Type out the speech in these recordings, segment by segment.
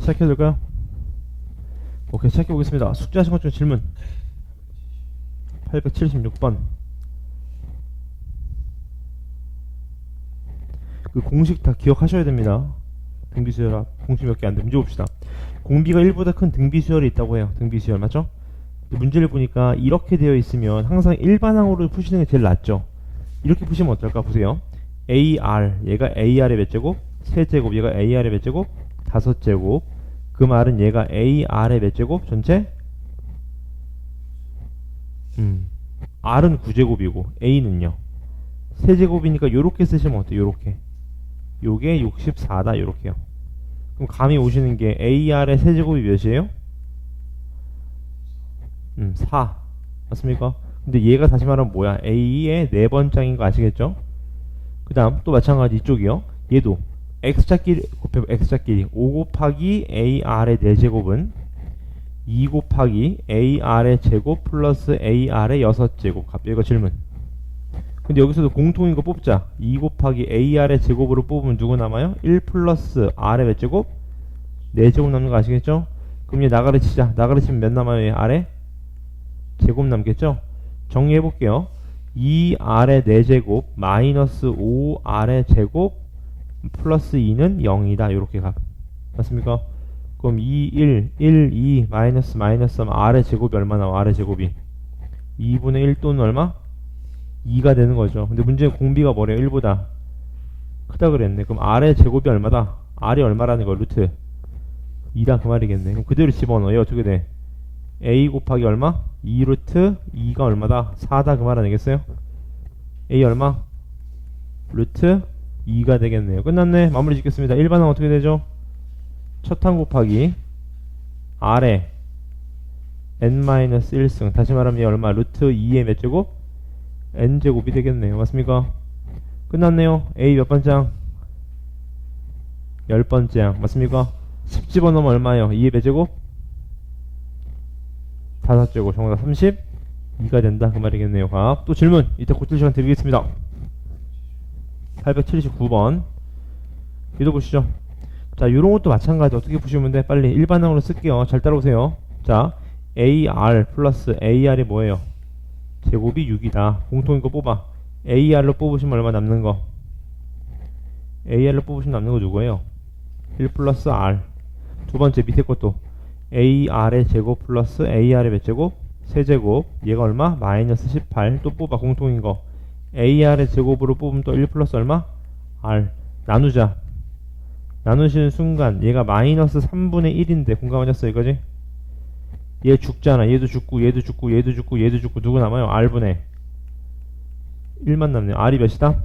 시작해도 될까요? 오케이, 시작해 보겠습니다. 숙제하신 것 중 질문 876번. 그 공식 다 기억하셔야 됩니다. 등비수열 공식 몇 개 안 돼. 문제 봅시다. 공비가 1보다 큰 등비수열이 있다고 해요. 등비수열 맞죠? 문제를 보니까 이렇게 되어 있으면 항상 일반항으로 푸시는 게 제일 낫죠. 이렇게 푸시면 어떨까? 보세요. AR, 얘가 AR의 몇 제곱? 세제곱. 얘가 AR의 몇 제곱? 5제곱. 그 말은 얘가 AR의 몇 제곱? 전체? R은 9제곱이고 A는요? 세제곱이니까 요렇게 쓰시면 어때요? 요렇게. 요게 64다. 요렇게요. 그럼 감이 오시는 게 AR의 세제곱이 몇이에요? 4. 맞습니까? 근데 얘가 다시 말하면 뭐야? A의 4번장인 거 아시겠죠? 그 다음 또 마찬가지 이쪽이요. 얘도 x자끼리 곱해 x자끼리 5 곱하기 AR의 4제곱은 2 곱하기 AR의 제곱 플러스 AR의 6제곱 값. 이거 질문. 근데 여기서도 공통인 거 뽑자. 2 곱하기 AR의 제곱으로 뽑으면 누구 남아요? 1 플러스 R의 몇 제곱? 4제곱 남는 거 아시겠죠? 그럼 얘 나가리 치자. 나가리 치면 몇 남아요? 얘 R에? 제곱 남겠죠? 정리해 볼게요. 2R의 4제곱 마이너스 5R의 제곱 플러스 2는 0이다. 요렇게 값. 맞습니까? 그럼 2, 1, 1, 2 마이너스 마이너스 하면 R의 제곱이 얼마 나와? R의 제곱이 2분의 1 또는 얼마? 2가 되는 거죠. 근데 문제는 공비가 뭐래요? 1보다 크다 그랬네. 그럼 R의 제곱이 얼마다? R이 얼마라는 거? 루트 2다 그 말이겠네. 그럼 그대로 집어넣어. 얘 어떻게 돼? A 곱하기 얼마? 2 루트 2가 얼마다? 4다 그 말 아니겠어요? A 얼마? 루트 2가 되겠네요. 끝났네. 마무리 짓겠습니다. 일반항 어떻게 되죠? 첫항 곱하기 R의 n-1승. 다시 말하면 얘 얼마? 루트 2의 몇 제곱? n제곱이 되겠네요. 맞습니까? 끝났네요. A 몇 번장? 10번장. 맞습니까? 10 집어넣으면 얼마예요? 2의 몇 제곱? 5제곱. 정답 32가 된다 그 말이겠네요. 값. 또 질문 이따 고칠 시간 드리겠습니다. 879번 읽어보시죠. 자, 요런 것도 마찬가지. 어떻게 보시면 돼? 빨리 일반항으로 쓸게요. 잘 따라오세요. 자, AR 플러스 AR이 뭐예요? 제곱이 6이다. 공통인 거 뽑아. AR로 뽑으시면 얼마 남는 거? AR로 뽑으시면 남는 거 누구예요? 1 플러스 R. 두 번째 밑에 것도 AR의 제곱 플러스 AR의 몇 제곱? 세제곱. 얘가 얼마? 마이너스 18. 또 뽑아. 공통인 거. AR의 제곱으로 뽑으면 또 1 플러스 얼마? R. 나누자. 나누시는 순간 얘가 마이너스 3분의 1인데 공감하셨어 이거지? 얘 죽잖아. 얘도 죽고 얘도 죽고 얘도 죽고 얘도 죽고 누구 남아요? R분의 1만 남네요. R이 몇이다?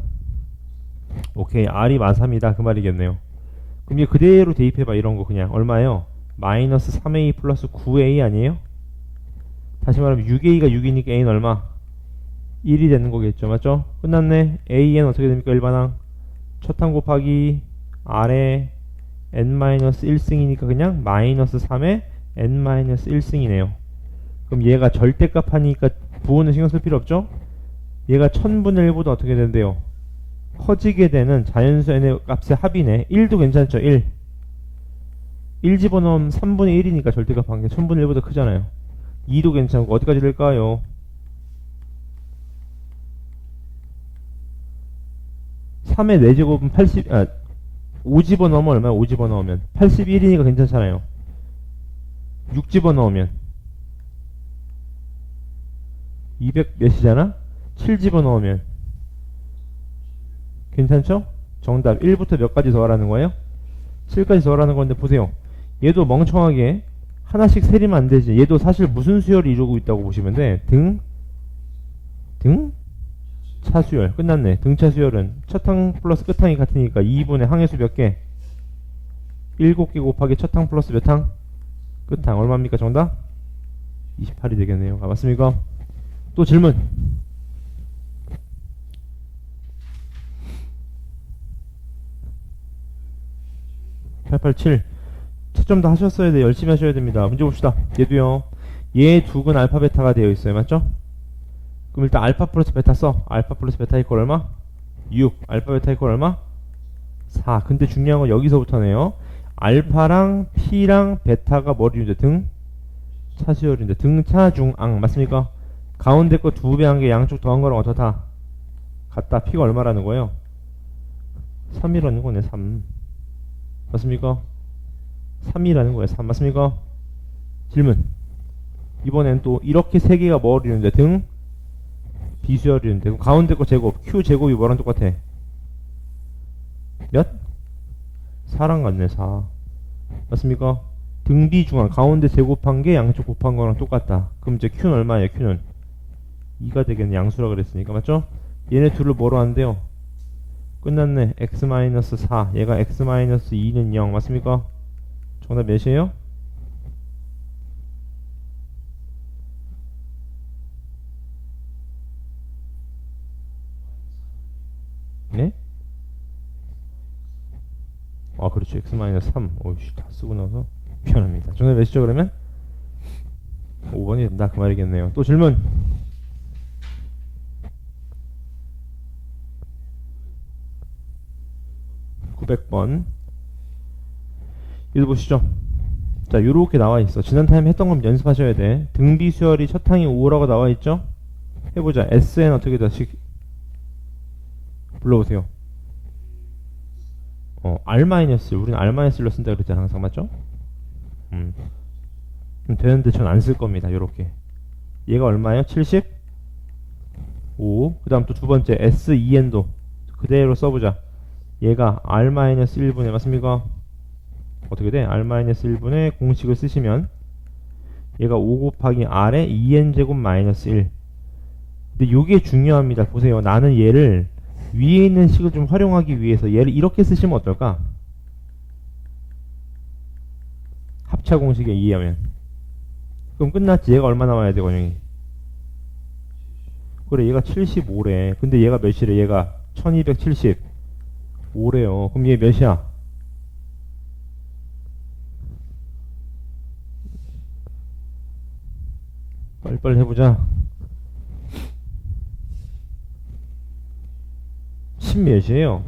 오케이. R이 마3이다 그 말이겠네요. 그럼 얘 그대로 대입해봐. 이런 거 그냥 얼마예요? 마이너스 3A 플러스 9A 아니에요? 다시 말하면 6A가 6이니까 A는 얼마? 1이 되는 거겠죠. 맞죠? 끝났네. AN 어떻게 됩니까? 일반항 첫항 곱하기 R의 n-1승이니까 그냥 마이너스 3의 n-1승이네요. 그럼 얘가 절대값 하니까 부호는 신경 쓸 필요 없죠? 얘가 1000분의 1보다 어떻게 된대요? 커지게 되는 자연수 n의 값의 합이네. 1도 괜찮죠? 1 집어넣으면 3분의 1이니까 절대값 한 게 1000분의 1보다 크잖아요. 2도 괜찮고 어디까지 될까요? 3의 4제곱은 5 집어넣으면 얼마야? 5 집어넣으면 81이니까 괜찮잖아요. 6 집어넣으면 200 몇이잖아? 7 집어넣으면 괜찮죠? 정답 1부터 몇 가지 더하라는 거예요? 7까지 더하라는 건데 보세요. 얘도 멍청하게 하나씩 세리면 안 되지. 얘도 사실 무슨 수열을 이루고 있다고 보시면 돼. 차수열. 끝났네. 등차 수열은 첫항 플러스 끝항이 같으니까 2분의 항의수 몇 개? 7개 곱하기 첫항 플러스 몇 항? 끝항. 얼마입니까? 정답? 28이 되겠네요. 아, 맞습니까? 또 질문. (887) 채점 다 하셨어야 돼. 열심히 하셔야 됩니다. 문제 봅시다. 얘도요. 얘 두근 알파 베타가 되어 있어요. 맞죠? 그럼 일단 알파 플러스 베타 써. 알파 플러스 베타 이퀄 얼마? 6. 알파 베타 이퀄 얼마? 4. 근데 중요한 건 여기서부터네요. 알파랑 P랑 베타가 뭐를 이루는데 등차 수열인데 등차 중앙 맞습니까? 가운데 거 2배 한 게 양쪽 더한 거랑 어떻다? 같다. P가 얼마라는 거예요? 3이라는 거네. 3 맞습니까? 3이라는 거예요. 3 맞습니까? 질문. 이번엔 또 이렇게 세 개가 뭐를 이루는데 등 비수열이 이루는데 그럼 가운데 거 제곱 Q 제곱이 뭐랑 똑같아? 몇? 4랑 같네. 4 맞습니까? 등비 중앙 가운데 제곱한 게 양쪽 곱한 거랑 똑같다. 그럼 이제 Q는 얼마예요? Q는 2가 되겠네. 양수라 그랬으니까 맞죠? 얘네 둘을 뭐로 한대요? 끝났네. x-4 얘가 x-2는 0 맞습니까? 정답 몇이에요? 네? 아 그렇죠. x-3 오이씨 다 쓰고 나서 미안합니다. 정답 몇이죠 그러면? 5번이 된다 그 말이겠네요. 또 질문. 900번 이거 보시죠. 자 요렇게 나와있어. 지난 타임 했던 건 연습하셔야 돼. 등비수열이 첫 항이 5라고 나와있죠. 해보자. SN 어떻게 다시 불러보세요. R-, 우리는 R-로 쓴다 그랬잖아 항상 맞죠? 되는데 전 안 쓸 겁니다. 요렇게 얘가 얼마예요? 75. 그 다음 또 두 번째 SEN도 그대로 써보자. 얘가 R-1분의 맞습니까? 어떻게 돼? R-1분의 공식을 쓰시면 얘가 5 곱하기 R의 2n제곱 마이너스 1. 근데 요게 중요합니다. 보세요. 나는 얘를 위에 있는 식을 좀 활용하기 위해서 얘를 이렇게 쓰시면 어떨까? 합차 공식에 의하면 그럼 끝났지. 얘가 얼마 나와야 돼 원영이? 그래 얘가 75래. 근데 얘가 몇이래? 얘가 1275래요. 그럼 얘 몇이야? 빨리빨리 해보자. 10 몇이에요?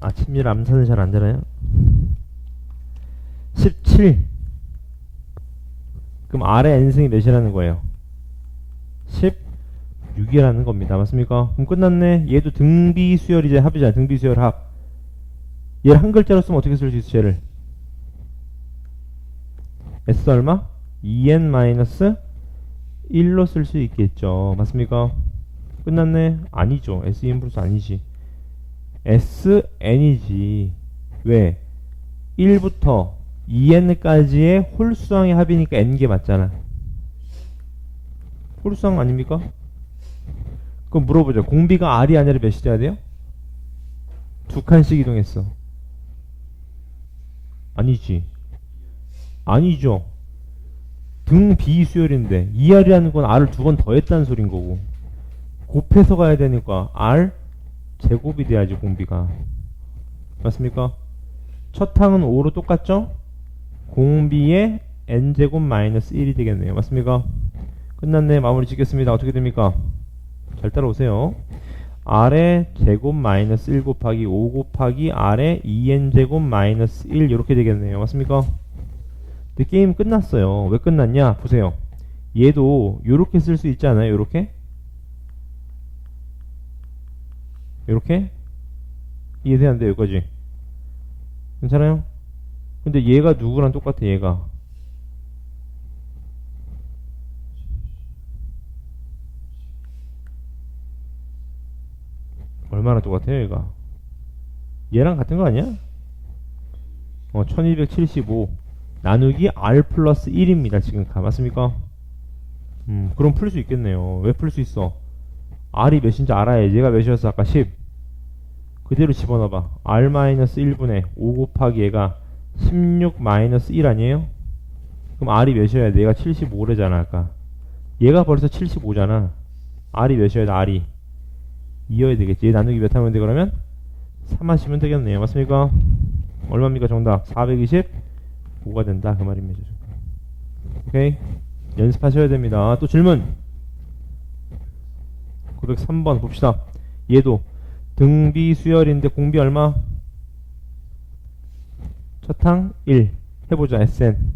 아 침밀 암산은 잘 안되나요? 17. 그럼 R의 n승이 몇이라는 거예요? 16이라는 겁니다. 맞습니까? 그럼 끝났네. 얘도 등비수열 이제 합이잖아. 등비수열 합. 얘를 한 글자로 쓰면 어떻게 쓸 수 있어? 얘를 S 얼마? 2n-1로 쓸 수 있겠죠. 맞습니까? 끝났네. 아니죠. S 인분수 아니지. SN이지. 왜? 1부터 2n까지의 홀수항의 합이니까 n개 맞잖아. 홀수항 아닙니까? 그럼 물어보죠. 공비가 R이 아니라 몇이 돼야 돼요? 2칸씩 이동했어. 아니지. 아니죠. 등 비수열인데 2R이라는 건 R을 2번 더했다는 소린 거고 곱해서 가야 되니까 R 제곱이 돼야지 공비가. 맞습니까? 첫 항은 5로 똑같죠? 공비의 n제곱 마이너스 1이 되겠네요. 맞습니까? 끝났네. 마무리 짓겠습니다. 어떻게 됩니까? 잘 따라오세요. R의 제곱 마이너스 1 곱하기 5 곱하기 R의 2n제곱 마이너스 1 이렇게 되겠네요. 맞습니까? 근데 게임 끝났어요. 왜 끝났냐? 보세요. 얘도 요렇게 쓸 수 있지 않아요? 요렇게? 요렇게? 이해돼야 안 돼요? 여기까지? 괜찮아요? 근데 얘가 누구랑 똑같아? 얘가 얼마나 똑같아요? 얘가 얘랑 같은 거 아니야? 1275 나누기 R 플러스 1입니다. 지금 맞습니까? 그럼 풀 수 있겠네요. 왜 풀 수 있어? R이 몇인지 알아야지. 얘가 몇이었어? 아까 10 그대로 집어넣어봐. R-1분의 5 곱하기 얘가 16-1 아니에요? 그럼 R이 몇이어야 돼? 얘가 75래잖아 아까. 얘가 벌써 75잖아. R이 몇이어야 돼? R이 2여야 되겠지. 얘 나누기 몇 하면 돼 그러면? 3 하시면 되겠네요. 맞습니까? 얼마입니까 정답? 425가 된다 그 말입니다. 오케이? 연습하셔야 됩니다. 또 질문 903번 봅시다. 얘도 등비 수열인데 공비 얼마? 첫항 1 해보자. SN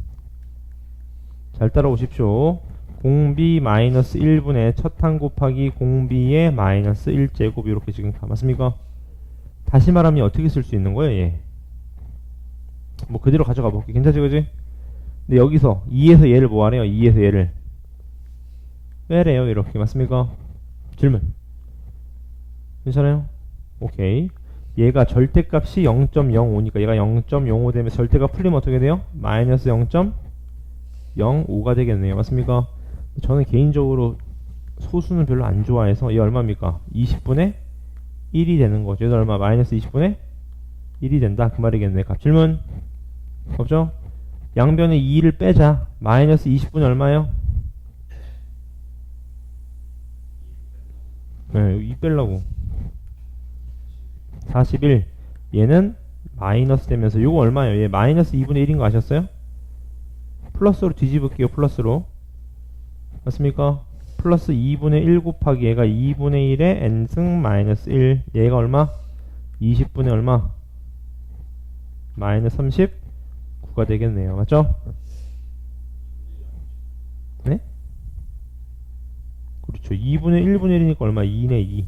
잘 따라오십시오. 공비 마이너스 1분의 첫항 곱하기 공비의 마이너스 1제곱 이렇게 지금 다 맞습니까? 다시 말하면 어떻게 쓸 수 있는 거예요? 얘 뭐 그대로 가져가 볼게. 괜찮지 그지? 근데 여기서 2에서 얘를 뭐하래요? 2에서 얘를 빼래요. 이렇게 맞습니까? 질문 괜찮아요? 오케이. 얘가 절대값이 0.05니까 얘가 0.05 되면 절대값 풀리면 어떻게 돼요? 마이너스 0.05가 되겠네요. 맞습니까? 저는 개인적으로 소수는 별로 안 좋아해서 얘 얼마입니까? 20분의 1이 되는 거죠. 얘도 얼마? 마이너스 20분의 1이 된다. 그 말이겠네. 값 질문 없죠? 양변에 2를 빼자. 마이너스 20분이 얼마예요? 네, 2 빼려고 41. 얘는 마이너스 되면서 요거 얼마예요? 얘 마이너스 2분의 1인 거 아셨어요? 플러스로 뒤집을게요. 플러스로 맞습니까? 플러스 2분의 1 곱하기 얘가 2분의 1의 n승 마이너스 1 얘가 얼마? 20분의 얼마? 마이너스 39가 되겠네요. 맞죠? 네? 그렇죠. 2분의 1분의 1이니까 얼마? 2네 2.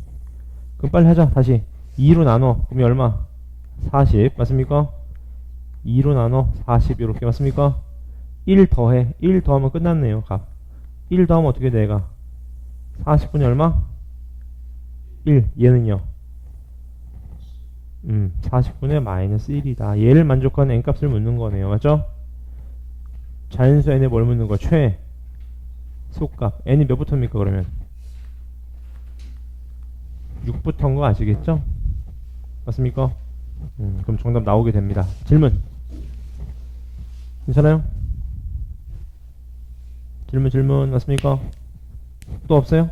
그럼 빨리 하자. 다시 2로 나눠. 그럼 얼마? 40 맞습니까? 2로 나눠 40 이렇게 맞습니까? 1 더해. 1 더하면 끝났네요. 값 1 더하면 어떻게 돼? 얘가 40분이 얼마? 1 얘는요 40분의 마이너스 1이다. 얘를 만족하는 n값을 묻는 거네요. 맞죠? 자연수 n에 뭘 묻는 거? 최소값 n이 몇부터입니까 그러면? 6부터인 거 아시겠죠? 맞습니까? 그럼 정답 나오게 됩니다. 질문 괜찮아요? 질문 맞습니까? 또 없어요?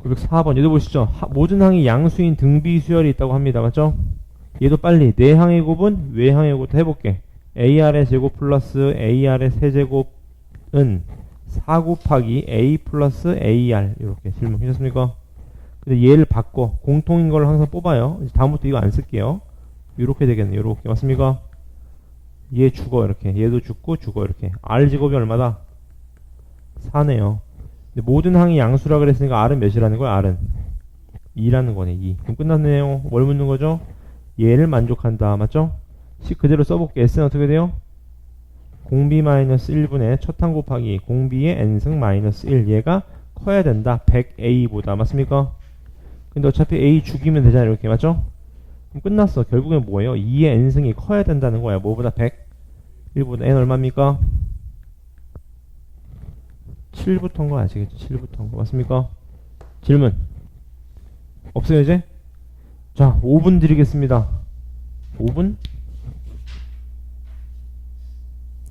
904번 얘도 보시죠. 모든 항이 양수인 등비 수열이 있다고 합니다. 맞죠? 얘도 빨리 내항의 곱은 외항의 곱부터 해볼게. AR의 제곱 플러스 AR의 세제곱은 4 곱하기 A 플러스 AR 이렇게 질문 괜찮습니까? 근데 얘를 바꿔 공통인 걸 항상 뽑아요. 이제 다음부터 이거 안 쓸게요. 이렇게 되겠네요. 이렇게 맞습니까? 얘 죽어 이렇게 얘도 죽고 죽어 이렇게 R 제곱이 얼마다? 4네요. 근데 모든 항이 양수라 그랬으니까 R은 몇이라는 거야? R은 2라는 거네. 2. 그럼 끝났네요. 뭘 묻는 거죠? 얘를 만족한다. 맞죠? 식 그대로 써볼게. S는 어떻게 돼요? 공비 마이너스 1분의 첫항 곱하기 공비의 n승 마이너스 1 얘가 커야 된다. 100A보다 맞습니까? 근데 어차피 A 죽이면 되잖아요. 이렇게 맞죠? 그럼 끝났어. 결국엔 뭐예요? 2의 n승이 커야 된다는 거야. 뭐보다 100? 1보다 n 얼마입니까? 7부터인 거 아시겠죠? 7부터인 거 맞습니까? 질문 없어요 이제? 자 5분 드리겠습니다. 5분?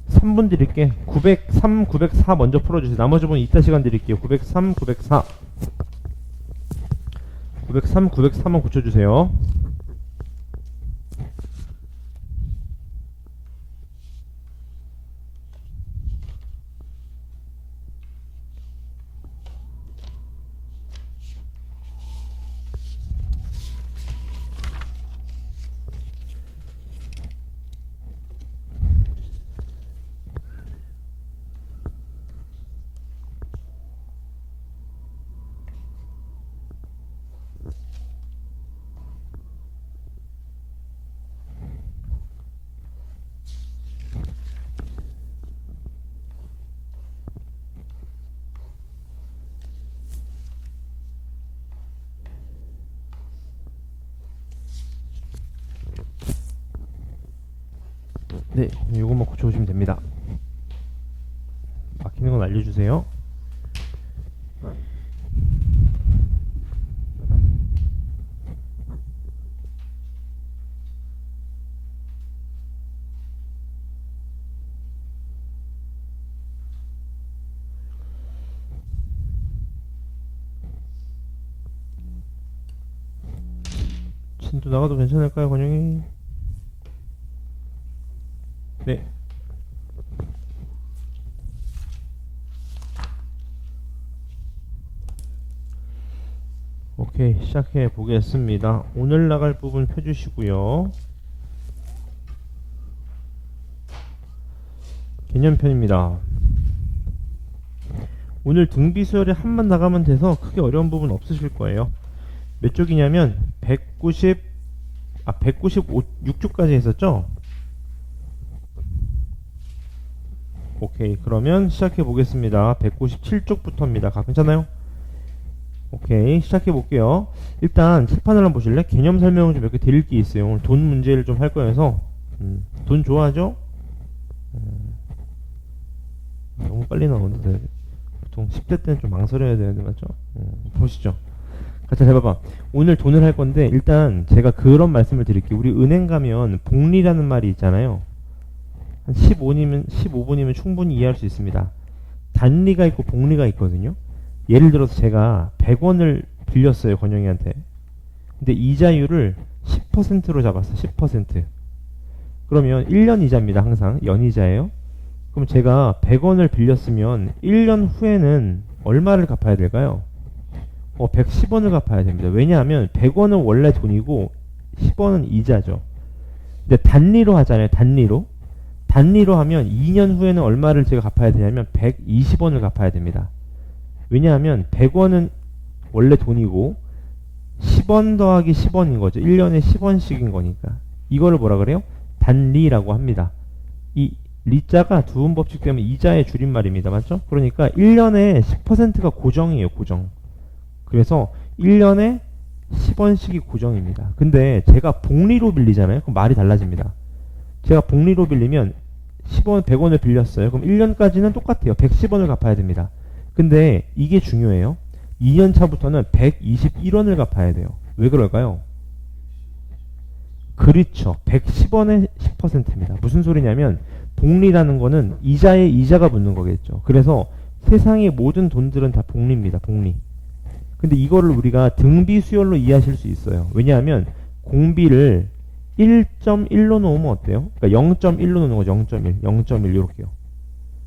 3분 드릴게. 903, 904 먼저 풀어주세요. 나머지 분 이따 시간 드릴게요. 903, 904 903, 904만 고쳐주세요. 네, 이것만 고쳐오시면 됩니다. 막히는 건 알려주세요. 진도 나가도 괜찮을까요, 권영이? 네. 오케이. 오케이, 시작해 보겠습니다. 오늘 나갈 부분 펴주시고요. 개념편입니다. 오늘 등비수열에 한만 나가면 돼서 크게 어려운 부분 없으실 거예요. 몇 쪽이냐면 196쪽까지 했었죠? 오케이, 그러면 시작해 보겠습니다. 197쪽부터입니다. 괜찮아요? 오케이, 시작해 볼게요. 일단 칠판을 한번 보실래? 개념 설명을 좀 몇 개 드릴 게 있어요. 오늘 돈 문제를 좀 할 거여서. 돈 좋아하죠? 너무 빨리 나오는데 보통 10대 때는 좀 망설여야 되는데 맞죠? 보시죠. 같이 해봐봐. 오늘 돈을 할 건데 일단 제가 그런 말씀을 드릴게요. 우리 은행 가면 복리라는 말이 있잖아요. 한 15분이면 충분히 이해할 수 있습니다. 단리가 있고 복리가 있거든요. 예를 들어서 제가 100원을 빌렸어요, 건영이한테. 근데 이자율을 10%로 잡았어. 10%. 그러면 1년 이자입니다. 항상 연이자예요. 그럼 제가 100원을 빌렸으면 1년 후에는 얼마를 갚아야 될까요? 110원을 갚아야 됩니다. 왜냐하면 100원은 원래 돈이고 10원은 이자죠. 근데 단리로 하잖아요. 단리로 하면 2년 후에는 얼마를 제가 갚아야 되냐면 120원을 갚아야 됩니다. 왜냐하면 100원은 원래 돈이고 10원 더하기 10원인 거죠. 1년에 10원씩인 거니까. 이거를 뭐라 그래요? 단리라고 합니다. 이 리자가 두음법칙 때문에 이자의 줄임말입니다. 맞죠? 그러니까 1년에 10%가 고정이에요. 고정. 그래서 1년에 10원씩이 고정입니다. 근데 제가 복리로 빌리잖아요. 그럼 말이 달라집니다. 제가 복리로 빌리면 10원, 100원을 빌렸어요. 그럼 1년까지는 똑같아요. 110원을 갚아야 됩니다. 근데 이게 중요해요. 2년 차부터는 121원을 갚아야 돼요. 왜 그럴까요? 그렇죠. 110원에 10%입니다. 무슨 소리냐면 복리라는 거는 이자에 이자가 붙는 거겠죠. 그래서 세상의 모든 돈들은 다 복리입니다. 복리. 근데 이거를 우리가 등비 수열로 이해하실 수 있어요. 왜냐하면 공비를 1.1로 놓으면 어때요? 그러니까 0.1로 놓는 거죠. 0.1, 0.1 이렇게요.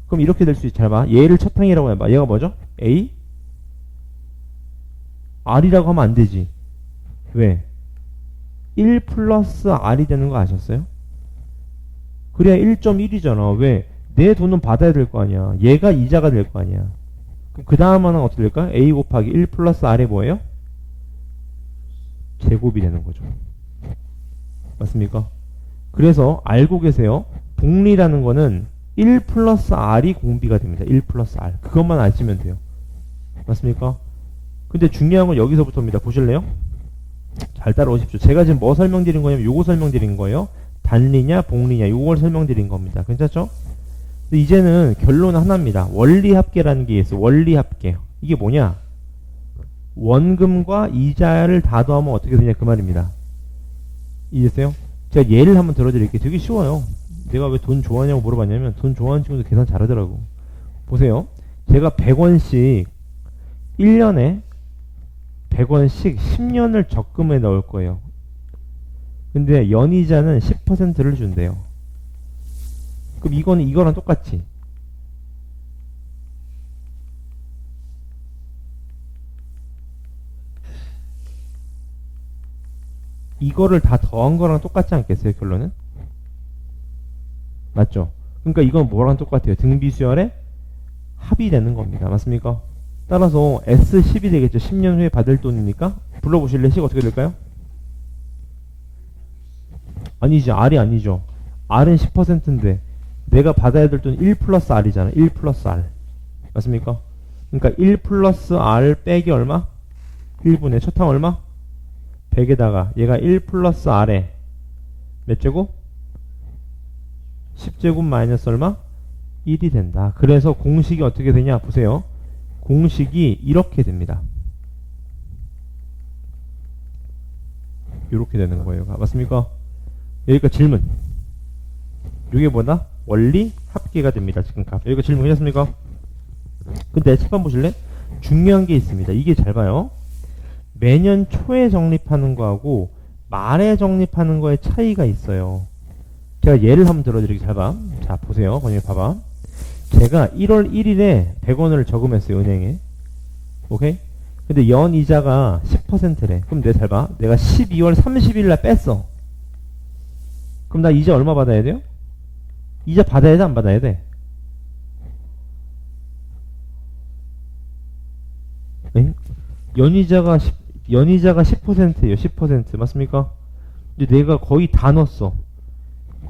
그럼 이렇게 될 수 있지. 잘 봐. 얘를 첫항이라고 해봐. 얘가 뭐죠? A? R이라고 하면 안 되지. 왜? 1 플러스 R이 되는 거 아셨어요? 그래야 1.1이잖아. 왜? 내 돈은 받아야 될 거 아니야. 얘가 이자가 될 거 아니야. 그럼 그 다음 하나는 어떻게 될까? A 곱하기 1 플러스 R이 뭐예요? 제곱이 되는 거죠. 맞습니까? 그래서 알고 계세요. 복리라는 거는 1 플러스 R이 공비가 됩니다. 1 플러스 R. 그것만 아시면 돼요. 맞습니까? 근데 중요한 건 여기서부터입니다. 보실래요? 잘 따라오십시오. 제가 지금 뭐 설명드린 거냐면 요거 설명드린 거예요. 단리냐 복리냐 요걸 설명드린 겁니다. 괜찮죠? 근데 이제는 결론은 하나입니다. 원리합계라는 게 있어요. 원리합계. 이게 뭐냐? 원금과 이자를 다 더하면 어떻게 되냐 그 말입니다. 이해했어요? 제가 예를 한번 들어드릴게요. 되게 쉬워요. 내가 왜 돈 좋아하냐고 물어봤냐면 돈 좋아하는 친구들 계산 잘하더라고. 보세요. 제가 100원씩 1년에 100원씩 10년을 적금에 넣을 거예요. 근데 연이자는 10%를 준대요. 그럼 이거는 이거랑 똑같지. 이거를 다 더한 거랑 똑같지 않겠어요? 결론은? 맞죠? 그러니까 이건 뭐랑 똑같아요? 등비수열의 합이 되는 겁니다. 맞습니까? 따라서 S10이 되겠죠. 10년 후에 받을 돈이니까. 불러보실래? 식 어떻게 될까요? 아니죠. R이 아니죠. R은 10%인데 내가 받아야 될 돈 1 플러스 R이잖아. 1 플러스 R. 맞습니까? 그러니까 1 플러스 R 빼기 얼마? 1분의 첫항 얼마? 100에다가 얘가 1 플러스 R에 몇 제곱? 10제곱 마이너스 얼마? 1이 된다. 그래서 공식이 어떻게 되냐? 보세요. 공식이 이렇게 됩니다. 이렇게 되는 거예요. 맞습니까? 여기까지 질문. 이게 뭐다? 원리 합계가 됩니다. 지금 값. 여기까지 질문 괜찮습니까? 근데 칠판 보실래? 중요한 게 있습니다. 이게 잘 봐요. 매년 초에 적립하는 거하고 말에 적립하는 거에 차이가 있어요. 제가 예를 한번 들어드리기 잘 봐. 자, 보세요. 건영이 봐봐. 제가 1월 1일에 100원을 저금했어요. 은행에. 오케이? 근데 연이자가 10%래. 그럼 내가 잘 봐. 내가 12월 30일 날 뺐어. 그럼 나 이자 얼마 받아야 돼요? 이자 받아야 돼, 안 받아야 돼? 응? 연이자가 10%예요. 10%. 맞습니까? 근데 내가 거의 다 넣었어.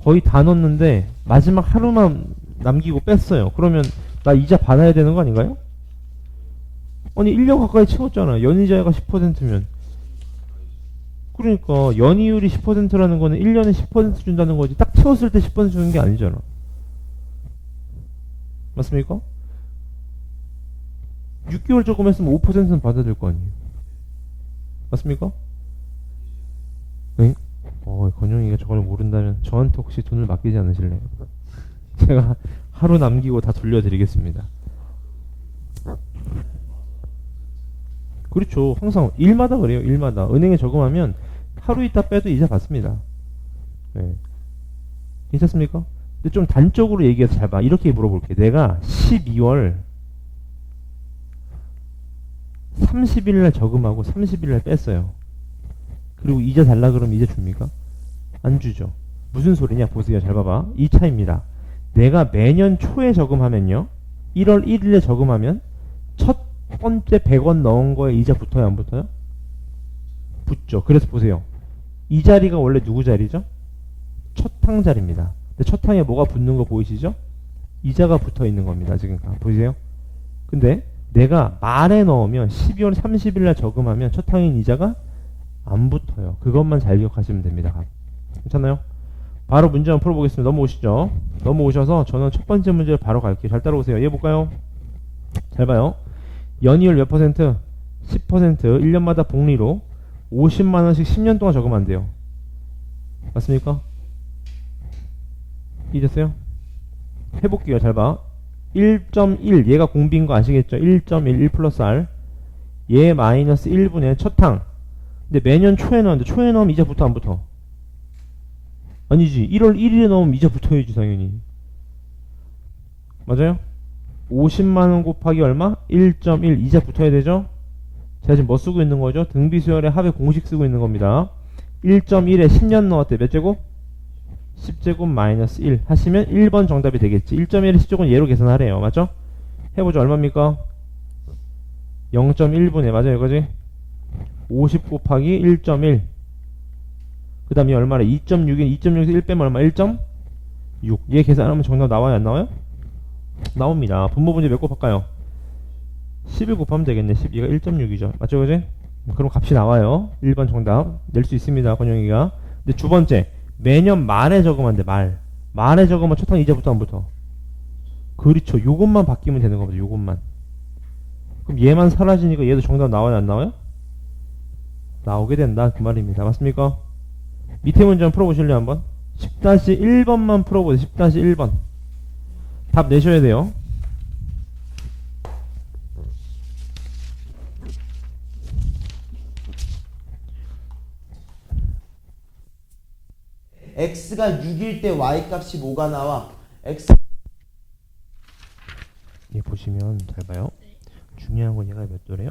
거의 다 넣었는데 마지막 하루만 남기고 뺐어요. 그러면 나 이자 받아야 되는 거 아닌가요? 아니 1년 가까이 채웠잖아. 연이자가 10%면. 그러니까 연이율이 10%라는 거는 1년에 10% 준다는 거지. 딱 채웠을 때 10% 주는 게 아니잖아. 맞습니까? 6개월 조금 했으면 5%는 받아야 될 거 아니에요. 맞습니까? 네? 건영이가 저걸 모른다면 저한테 혹시 돈을 맡기지 않으실래요? 제가 하루 남기고 다 돌려드리겠습니다. 그렇죠. 항상 일마다 그래요. 일마다. 은행에 저금하면 하루 있다 빼도 이자 받습니다. 네. 괜찮습니까? 근데 좀 단적으로 얘기해서 잘 봐. 이렇게 물어볼게. 내가 12월 30일날 저금하고 30일날 뺐어요. 그리고 이자 달라 그러면 이자 줍니까? 안 주죠. 무슨 소리냐? 보세요. 잘 봐봐. 이 차입니다. 내가 매년 초에 저금하면요. 1월 1일에 저금하면 첫 번째 100원 넣은 거에 이자 붙어요? 안 붙어요? 붙죠. 그래서 보세요. 이 자리가 원래 누구 자리죠? 첫 항 자리입니다. 근데 첫 항에 뭐가 붙는 거 보이시죠? 이자가 붙어 있는 겁니다. 지금 보이세요? 근데 내가 말에 넣으면 12월 30일 날 저금하면 첫 항인 이자가 안 붙어요. 그것만 잘 기억하시면 됩니다. 괜찮나요? 바로 문제 한번 풀어보겠습니다. 넘어오시죠. 넘어오셔서 저는 첫 번째 문제를 바로 갈게요. 잘 따라오세요. 얘 볼까요? 잘 봐요. 연이율 몇 퍼센트? 10%. 1년마다 복리로 50만원씩 10년 동안 저금한대요. 맞습니까? 이해됐어요? 해볼게요. 잘 봐. 1.1 얘가 공비인 거 아시겠죠? 1.1 1 플러스 R 얘 마이너스 1분의 첫 항. 근데 매년 초에 넣었는데 초에 넣으면 이자 붙어 안 붙어? 아니지. 1월 1일에 넣으면 이자 붙어야지 당연히. 맞아요? 50만원 곱하기 얼마? 1.1 이자 붙어야 되죠? 제가 지금 뭐 쓰고 있는 거죠? 등비수열의 합의 공식 쓰고 있는 겁니다. 1.1에 10년 넣었대. 몇 제곱? 10제곱 마이너스 1 하시면 1번 정답이 되겠지. 1.1에 10제곱은 얘로 계산하래요. 맞죠? 해보죠. 얼마입니까? 0.1분의 맞아요 이거지? 50 곱하기 1.1 그 다음에 얼마래? 2.6인 2.6에서 1 빼면 얼마? 1.6 얘 계산하면 정답 나와요 안 나와요? 나옵니다. 분모 문제 몇 곱할까요? 11 곱하면 되겠네. 12가 1.6이죠. 맞죠 그지? 그럼 값이 나와요. 1번 정답 낼 수 있습니다. 권영이가. 근데 두 번째 매년 말에 저금한대. 말에 저금하면 첫 항 이자부터 안 붙어? 그렇죠. 요것만 바뀌면 되는 겁니다. 요것만. 그럼 얘만 사라지니까 얘도 정답 나와요 안 나와요? 나오게 된다 그 말입니다. 맞습니까? 밑에 문제 한번 풀어보실래요 한번? 10-1번만 풀어보세요. 10-1번 답 내셔야 돼요. x가 6일 때 y값이 뭐가 나와? x 얘 보시면 잘 봐요. 중요한 건 얘가 몇 도래요?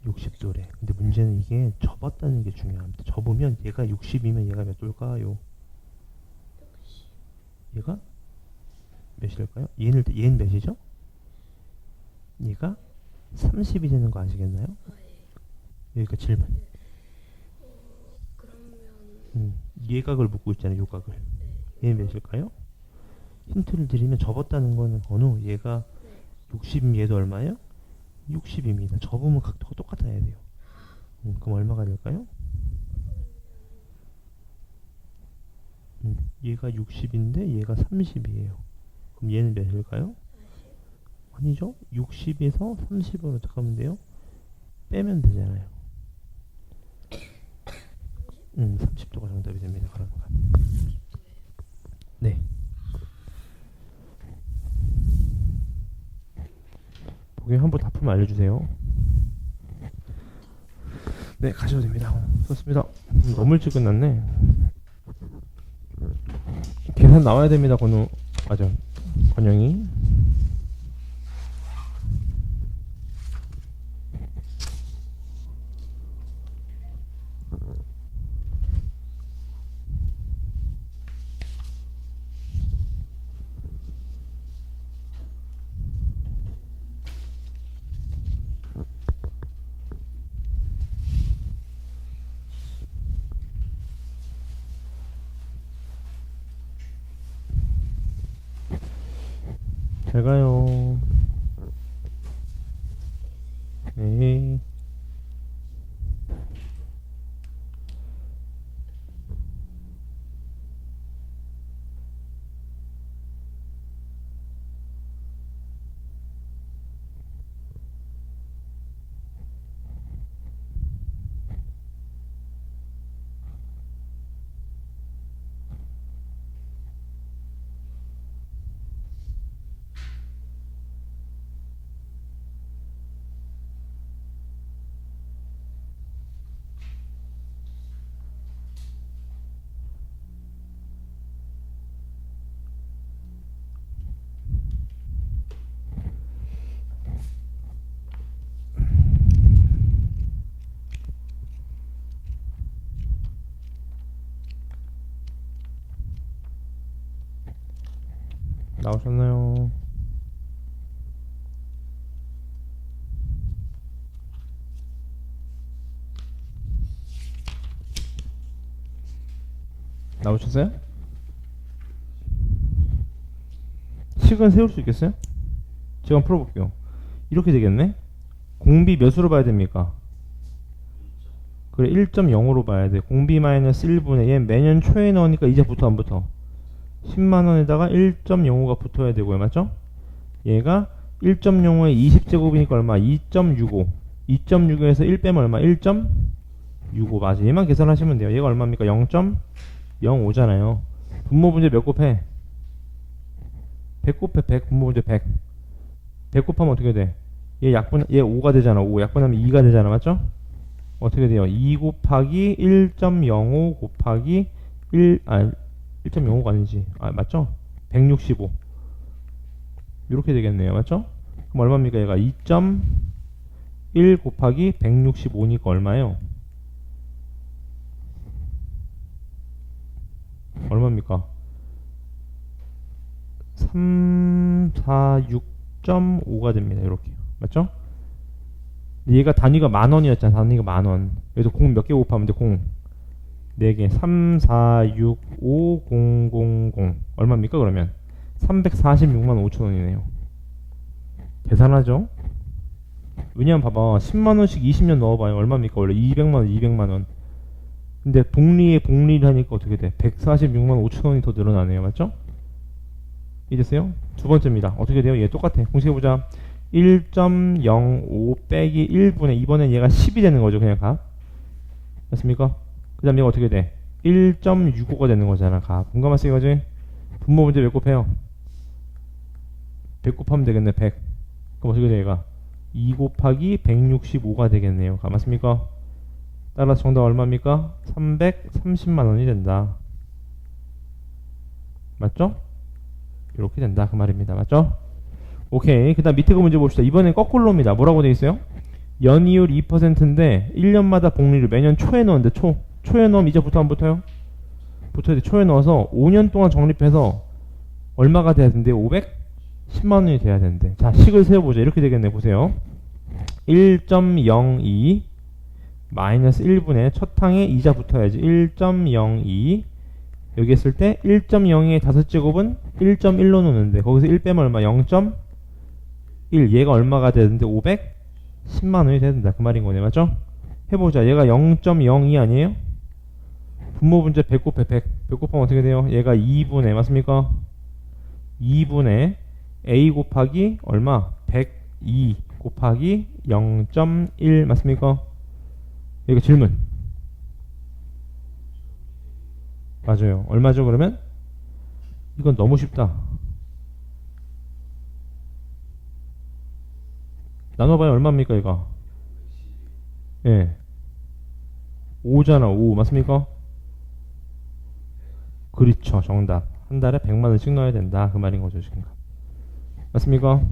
60도래. 근데 문제는 이게 접었다는 게 중요합니다. 접으면 얘가 60이면 얘가 몇 도일까요? 얘가 몇일까요? 얘는 몇이죠? 얘가 30이 되는 거 아시겠나요? 여기가 질문. 얘가 그걸 묻고 있잖아요. 요 각을. 얘는 몇일까요? 힌트를 드리면 접었다는 거는 어느 얘가 60이면 얘도 얼마예요? 60입니다. 접으면 각도가 똑같아야 돼요. 그럼 얼마가 될까요? 얘가 60인데 얘가 30이에요. 그럼 얘는 몇일까요? 아니죠? 60에서 30을 어떻게 하면 돼요? 빼면 되잖아요. 30도가 정답이 됩니다. 그러니까. 네. 보기 한번 다 풀면 알려주세요. 네, 가셔도 됩니다. 좋습니다. 너무 일찍 끝났네. 계산 나와야 됩니다. 건우 맞아. 권영이. 잘 가요. 네. 나오셨나요? 나오셨어요? 식은 세울 수 있겠어요? 제가 한번 풀어볼게요. 이렇게 되겠네? 공비 몇으로 봐야 됩니까? 그래, 1.0으로 봐야 돼. 공비 마이너스 1분의 얘 매년 초에 넣으니까 이제 붙어 안 붙어? 10만원에다가 1.05가 붙어야 되고요. 맞죠? 얘가 1.05에 20제곱이니까 얼마? 2.65. 2.65에서 1 빼면 얼마? 1.65. 맞아. 얘만 계산하시면 돼요. 얘가 얼마입니까? 0.05잖아요. 분모 분제 몇 곱해? 100 곱해 100. 분모 분제 100. 100 곱하면 어떻게 돼? 얘 5가 되잖아. 5. 약분하면 2가 되잖아. 맞죠? 어떻게 돼요? 2 곱하기 1.05 곱하기 1.05가 아니지. 맞죠? 165. 이렇게 되겠네요. 맞죠? 그럼 얼마입니까? 얘가 2.1 곱하기 165니까 얼마예요? 얼마입니까? 346.5가 됩니다. 이렇게. 맞죠? 얘가 단위가 만원이었잖아. 단위가 만원. 여기서 공 몇 개 곱하면 돼? 공 4개. 3, 4, 6, 5, 0, 0, 0. 얼마입니까? 그러면 346만 5천원이네요. 계산하죠? 왜냐면 봐봐. 10만원씩 20년 넣어봐요. 얼마입니까? 원래 200만원, 200만원. 근데 복리에 복리를 하니까 어떻게 돼? 146만 5천원이 더 늘어나네요. 맞죠? 이랬어요? 두 번째입니다. 어떻게 돼요? 얘 똑같아. 공식해보자. 1.05 빼기 1분의 이번엔 얘가 10이 되는 거죠. 그냥 값. 맞습니까? 그 다음 얘가 어떻게 돼? 1.65가 되는 거잖아. 값. 공감하세요? 이거지? 분모 문제 몇 곱해요? 100 곱하면 되겠네. 100. 그럼 어떻게 돼? 얘가 2 곱하기 165가 되겠네요. 값. 맞습니까? 따라서 정답 얼마입니까? 330만원이 된다. 맞죠? 이렇게 된다. 그 말입니다. 맞죠? 오케이. 그 다음 밑에 거 문제 봅시다. 이번엔 거꾸로입니다. 뭐라고 돼 있어요? 연이율 2%인데 1년마다 복리를 매년 초에 넣는데 초에 넣으면 이제 붙어 안 붙어요? 붙어야 돼. 초에 넣어서 5년 동안 적립해서 얼마가 돼야 되는데? 510만원이 돼야 되는데. 자, 식을 세워보자. 이렇게 되겠네. 보세요. 1.02 마이너스 1분의 첫 항에 이자 붙어야지. 1.02 여기 했을 때 1.02의 5제곱은 1.1로 놓는데 거기서 1 빼면 얼마? 0.1. 얘가 얼마가 되는데 510만원이 된다. 그 말인 거네. 맞죠? 해보자. 얘가 0.02 아니에요? 분모 분제 100 곱해 100. 100 곱하면 어떻게 돼요? 얘가 2분의 맞습니까? 2분의 a 곱하기 얼마? 102 곱하기 0.1 맞습니까? 여기 질문. 맞아요. 얼마죠 그러면? 이건 너무 쉽다. 나눠봐요. 얼마입니까 이거? 예. 5잖아. 5 맞습니까? 그렇죠. 정답. 한 달에 100만원씩 넣어야 된다. 그 말인 거죠 지금. 맞습니까?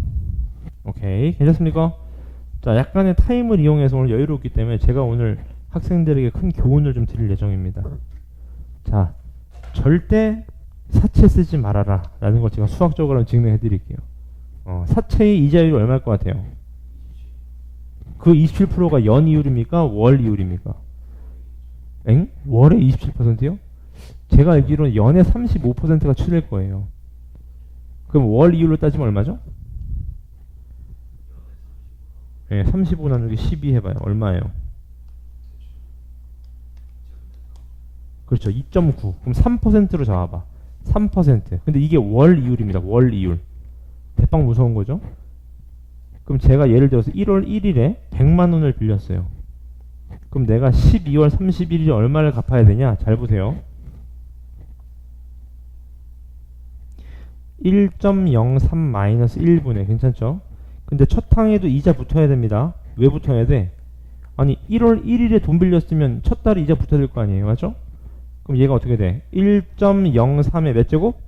오케이. 괜찮습니까? 자, 약간의 타임을 이용해서 오늘 여유롭기 때문에 제가 오늘 학생들에게 큰 교훈을 좀 드릴 예정입니다. 자, 절대 사채 쓰지 말아라 라는 걸 제가 수학적으로 증명해 드릴게요. 사채의 이자율이 얼마일 것 같아요? 그 27%가 연이율입니까? 월이율입니까? 엥? 월에 27%요? 제가 알기로는 연에 35%가 추될 거예요. 그럼 월 이율로 따지면 얼마죠? 네, 35 나누기 12 해봐요. 얼마예요? 그렇죠. 2.9. 그럼 3%로 잡아봐. 3%. 근데 이게 월 이율입니다. 월 이율. 대빵 무서운 거죠? 그럼 제가 예를 들어서 1월 1일에 100만 원을 빌렸어요. 그럼 내가 12월 31일에 얼마를 갚아야 되냐? 잘 보세요. 1.03 마이너스 1분의 괜찮죠? 근데 첫 항에도 이자 붙어야 됩니다. 왜 붙어야 돼? 아니 1월 1일에 돈 빌렸으면 첫 달에 이자 붙어야 될 거 아니에요. 맞죠? 그럼 얘가 어떻게 돼? 1.03의 몇 제곱?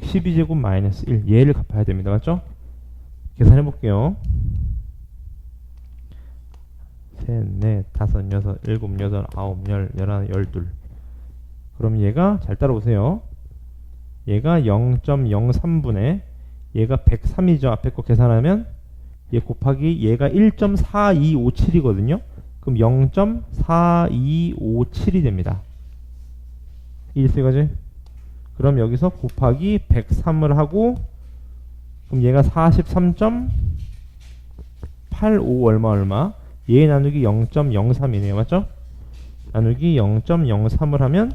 12제곱 마이너스 1 얘를 갚아야 됩니다. 맞죠? 계산해 볼게요. 셋, 넷, 다섯, 여섯, 일곱, 여덟, 아홉, 열, 열하나, 열둘. 그럼 얘가 잘 따라오세요. 얘가 0.03분의 얘가 103이죠. 앞에 거 계산하면 얘 곱하기 얘가 1.4257이거든요. 그럼 0.4257이 됩니다. 이해했어요? 그럼 여기서 곱하기 103을 하고 그럼 얘가 43.85 얼마 얘 나누기 0.03이네요. 맞죠? 나누기 0.03을 하면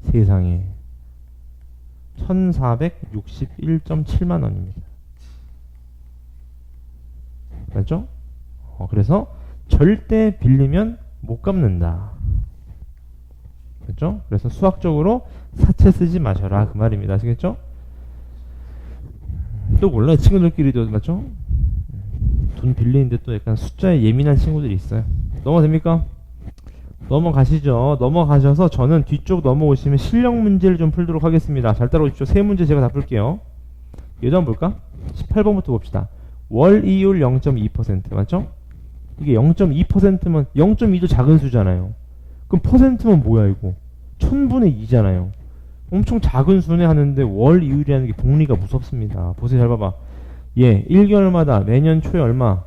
세상에 1461.7만 원입니다. 맞죠? 그래서 절대 빌리면 못 갚는다. 맞죠? 그래서 수학적으로 사채 쓰지 마셔라 그 말입니다. 아시겠죠? 또 몰라요. 친구들끼리도 맞죠? 돈 빌리는데 또 약간 숫자에 예민한 친구들이 있어요. 넘어됩니까? 넘어가시죠. 넘어가셔서 저는 뒤쪽 넘어오시면 실력 문제를 좀 풀도록 하겠습니다. 잘 따라오십시오. 세 문제 제가 다 풀게요. 얘도 한번 볼까? 18번부터 봅시다. 월 이율 0.2% 맞죠? 이게 0.2%면 0.2도 작은 수잖아요. 그럼 퍼센트면 뭐야 이거? 1000분의 2잖아요. 엄청 작은 수네 하는데 월 이율이라는 게 복리가 무섭습니다. 보세요. 잘 봐봐. 얘 1개월마다 매년 초에 얼마?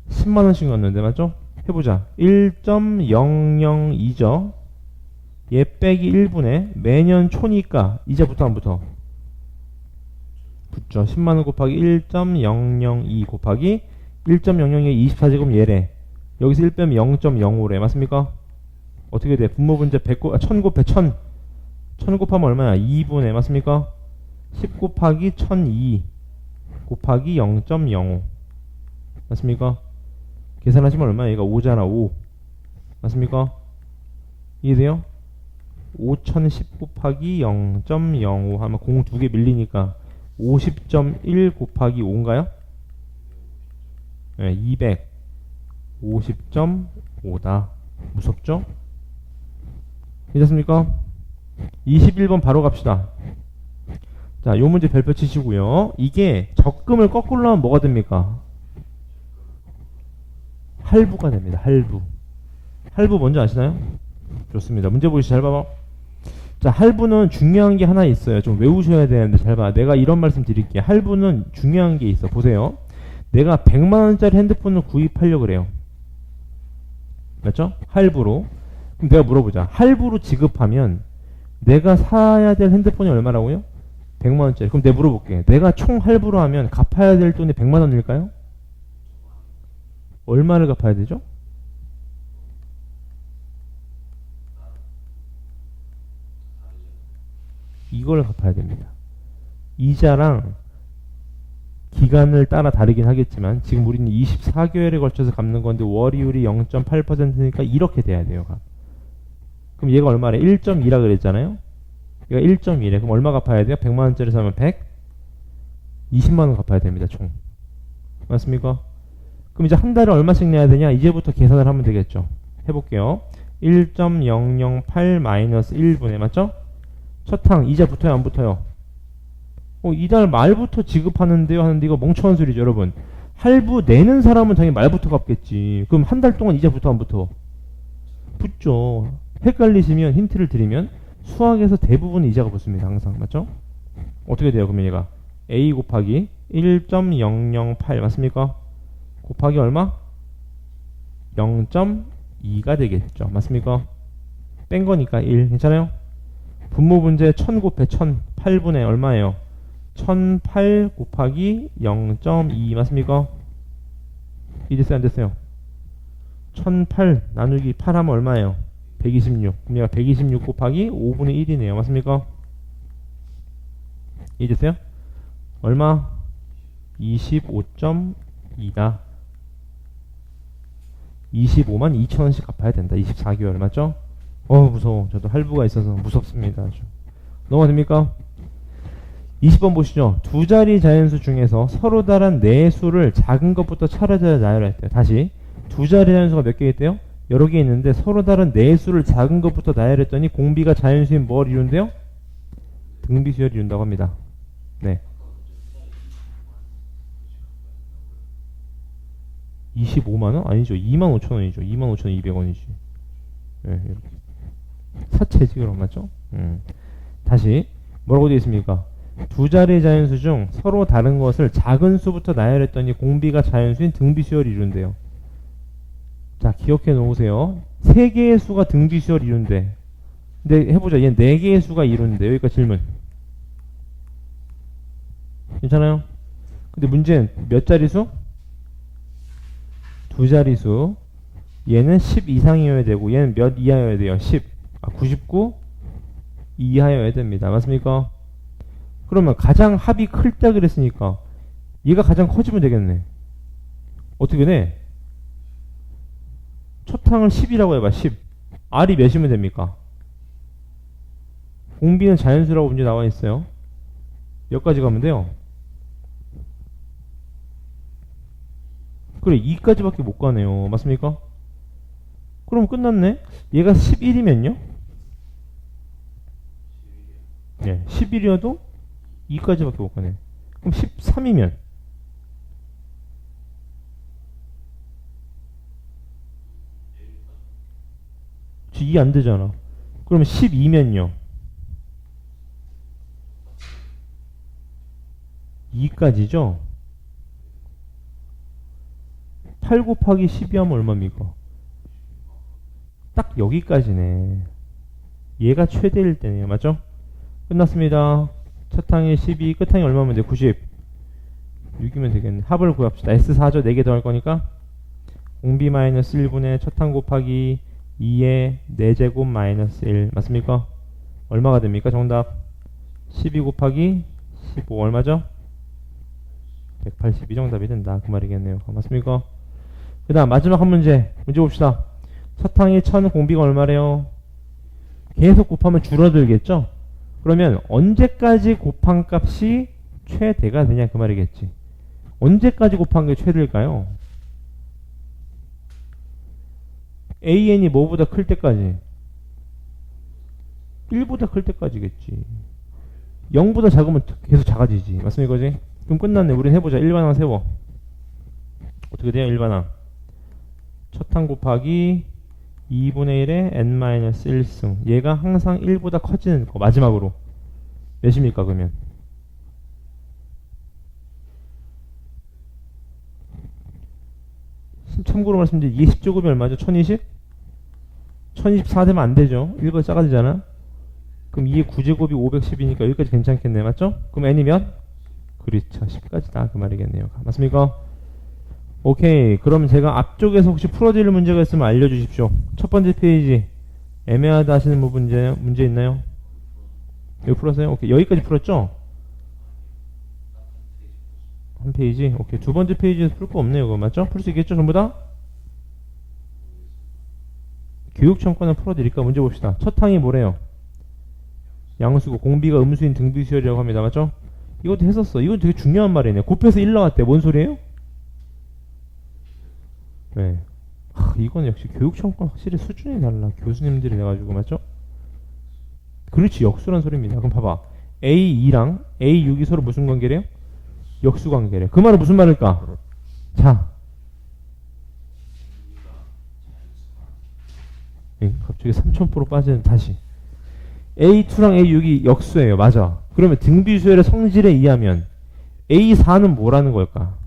10만원씩 넣었는데 맞죠? 해보자. 1.002죠. 얘 빼기 1분의 매년 초니까 이자 붙어 안 붙어? 붙죠. 10만원 곱하기 1.002 곱하기 1.002의 24제곱 얘래. 여기서 1 빼면 0.05래. 맞습니까? 어떻게 돼? 분모분자 1000 곱해 1000 곱하면 얼마야? 2분의 맞습니까? 10 곱하기 1002 곱하기 0.05 맞습니까? 계산하시면 얼마야? 얘가 5잖아. 5 맞습니까? 이해돼요? 5010 곱하기 0.05 하면 0 2개 밀리니까 50.1 곱하기 5인가요? 네, 250.5다. 무섭죠? 괜찮습니까? 21번 바로 갑시다. 자, 요 문제 별표 치시고요. 이게 적금을 거꾸로 하면 뭐가 됩니까? 할부가 됩니다. 할부. 할부 뭔지 아시나요? 좋습니다. 문제 보시죠. 잘 봐봐. 자, 할부는 중요한 게 하나 있어요. 좀 외우셔야 되는데 잘 봐. 내가 이런 말씀 드릴게요. 할부는 중요한 게 있어. 보세요. 내가 100만원짜리 핸드폰을 구입하려고 그래요. 맞죠? 할부로. 그럼 내가 물어보자. 할부로 지급하면 내가 사야 될 핸드폰이 얼마라고요? 100만원짜리. 그럼 내가 물어볼게. 내가 총 할부로 하면 갚아야 될 돈이 100만원일까요? 얼마를 갚아야 되죠? 이걸 갚아야 됩니다. 이자랑 기간을 따라 다르긴 하겠지만 지금 우리는 24개월에 걸쳐서 갚는 건데 월이율이 0.8%니까 이렇게 돼야 돼요. 그럼 얘가 얼마래? 1.2라 그랬잖아요. 얘가 1.2래. 그럼 얼마 갚아야 돼요? 100만원짜리 사면 120만원 갚아야 됩니다. 총. 맞습니까? 그럼 이제 한 달에 얼마씩 내야 되냐? 이제부터 계산을 하면 되겠죠. 해볼게요. 1.008 마이너스 1분의 맞죠? 첫 항 이자 붙어요? 안 붙어요? 이달 말부터 지급하는데요 하는데 이거 멍청한 소리죠 여러분. 할부 내는 사람은 당연히 말부터 갚겠지. 그럼 한 달 동안 이자 붙어 안 붙어? 붙죠. 헷갈리시면 힌트를 드리면 수학에서 대부분 이자가 붙습니다. 항상. 맞죠? 어떻게 돼요? 그러면 얘가 a 곱하기 1.008 맞습니까? 곱하기 얼마? 0.2가 되겠죠. 맞습니까? 뺀 거니까 1. 괜찮아요? 분모 분제 1000 곱해 1000 8분의 얼마예요? 1008 곱하기 0.2 맞습니까? 이 됐어요 안 됐어요? 1008 나누기 8 하면 얼마예요? 126. 그럼 얘가 126 곱하기 5분의 1이네요. 맞습니까? 이 됐어요? 얼마? 25.2다. 25만 2천원씩 갚아야 된다. 24개월 맞죠? 무서워. 저도 할부가 있어서 무섭습니다. 아주. 넘어가 됩니까? 20번 보시죠. 두 자리 자연수 중에서 서로 다른 네 수를 작은 것부터 차례대로 나열했대요. 다시 두 자리 자연수가 몇 개 있대요? 여러 개 있는데 서로 다른 네 수를 작은 것부터 나열했더니 공비가 자연수인 뭘 이룬대요? 등비수열을 이룬다고 합니다. 네. 25만원? 아니죠. 25,000원이죠. 25,200원이지. 네, 이렇게. 사채지, 그럼, 맞죠? 다시, 뭐라고 되어 있습니까? 두 자리 자연수 중 서로 다른 것을 작은 수부터 나열했더니 공비가 자연수인 등비수열을 이룬대요. 자, 기억해 놓으세요. 세 개의 수가 등비수열을 이룬대. 근데 해보자. 얘 네 개의 수가 이룬대. 여기까지 질문. 괜찮아요? 근데 문제는 몇 자리수? 두 자리수. 얘는 10 이상이어야 되고 얘는 몇 이하여야 돼요? 99 이하여야 됩니다. 맞습니까? 그러면 가장 합이 클 때 그랬으니까 얘가 가장 커지면 되겠네. 어떻게 돼? 초탕을 10이라고 해봐. 10. R이 몇이면 됩니까? 공비는 자연수라고 문제 나와 있어요. 몇 가지 가면 돼요? 그래, 2까지밖에 못 가네요. 맞습니까? 그럼 끝났네. 얘가 11이면요? 네, 11이어도 2까지밖에 못 가네. 그럼 13이면 2 안 되잖아. 그러면 12면요? 2까지죠? 8 곱하기 12 하면 얼마입니까? 딱 여기까지네. 얘가 최대일 때네요. 맞죠? 끝났습니다. 첫 항이 12, 끝 항이 얼마면 돼? 90. 6이면 되겠네. 합을 구합시다. S4죠? 4개 더 할 거니까. 공비 마이너스 1분의 첫 항 곱하기 2의 4제곱 마이너스 1. 맞습니까? 얼마가 됩니까? 정답. 12 곱하기 15 얼마죠? 182 정답이 된다. 그 말이겠네요. 맞습니까? 그 다음 마지막 한 문제. 문제 봅시다. 첫 항이 1000 공비가 얼마래요? 계속 곱하면 줄어들겠죠? 그러면 언제까지 곱한 값이 최대가 되냐 그 말이겠지. 언제까지 곱한 게 최대일까요? AN이 뭐보다 클 때까지? 1보다 클 때까지겠지. 0보다 작으면 계속 작아지지. 맞습니까? 그지? 그럼 끝났네. 우린 해보자. 일반항 세워. 어떻게 돼요? 일반항. 첫항 곱하기 2분의 1의 n-1승. 얘가 항상 1보다 커지는 거. 마지막으로. 몇입니까 그러면? 참고로 말씀드리면 이게 10제곱이 얼마죠? 1020? 1024 되면 안 되죠. 1보다 작아지잖아. 그럼 이게 9제곱이 510이니까 여기까지 괜찮겠네. 맞죠? 그럼 n이 몇? 그렇죠. 10까지다. 그 말이겠네요. 맞습니까? 오케이. 그럼 제가 앞쪽에서 혹시 풀어드릴 문제가 있으면 알려주십시오. 첫 번째 페이지. 애매하다 하시는 문제 있나요? 여기 풀었어요? 오케이. 여기까지 풀었죠? 한 페이지? 오케이. 두 번째 페이지에서 풀 거 없네요. 그거 맞죠? 풀 수 있겠죠? 전부 다? 교육청과는 풀어드릴까? 문제 봅시다. 첫 항이 뭐래요? 양수고 공비가 음수인 등비수열이라고 합니다. 맞죠? 이것도 했었어. 이건 되게 중요한 말이네. 곱해서 1 나왔대. 뭔 소리예요? 네. 이건 역시 교육청과 확실히 수준이 달라. 교수님들이 돼가지고 맞죠? 그렇지. 역수란 소리입니다. 그럼 봐봐. A2랑 A6이 서로 무슨 관계래요? 역수 관계래. 그 말은 무슨 말일까? 자. 갑자기 3000% 빠지는 다시. A2랑 A6이 역수예요. 맞아. 그러면 등비수열의 성질에 의하면 A4는 뭐라는 걸까?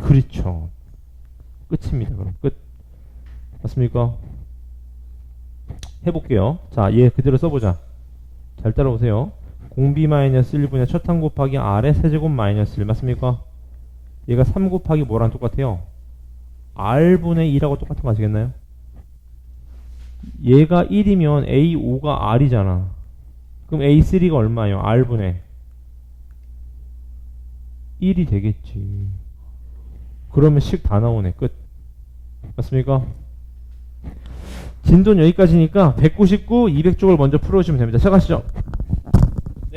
그렇죠. 끝입니다. 그럼 끝. 맞습니까? 해볼게요. 자, 얘 그대로 써보자. 잘 따라오세요. 0b-1분의 첫 항 곱하기 r의 세제곱 마이너스 1 맞습니까? 얘가 3 곱하기 뭐랑 똑같아요? r분의 2라고 똑같은 거 아시겠나요? 얘가 1이면 A5가 r이잖아. 그럼 A3가 얼마예요? r분의 1이 되겠지. 그러면 식 다 나오네. 끝. 맞습니까? 진도는 여기까지니까 199, 200쪽을 먼저 풀어주시면 됩니다. 시작하시죠.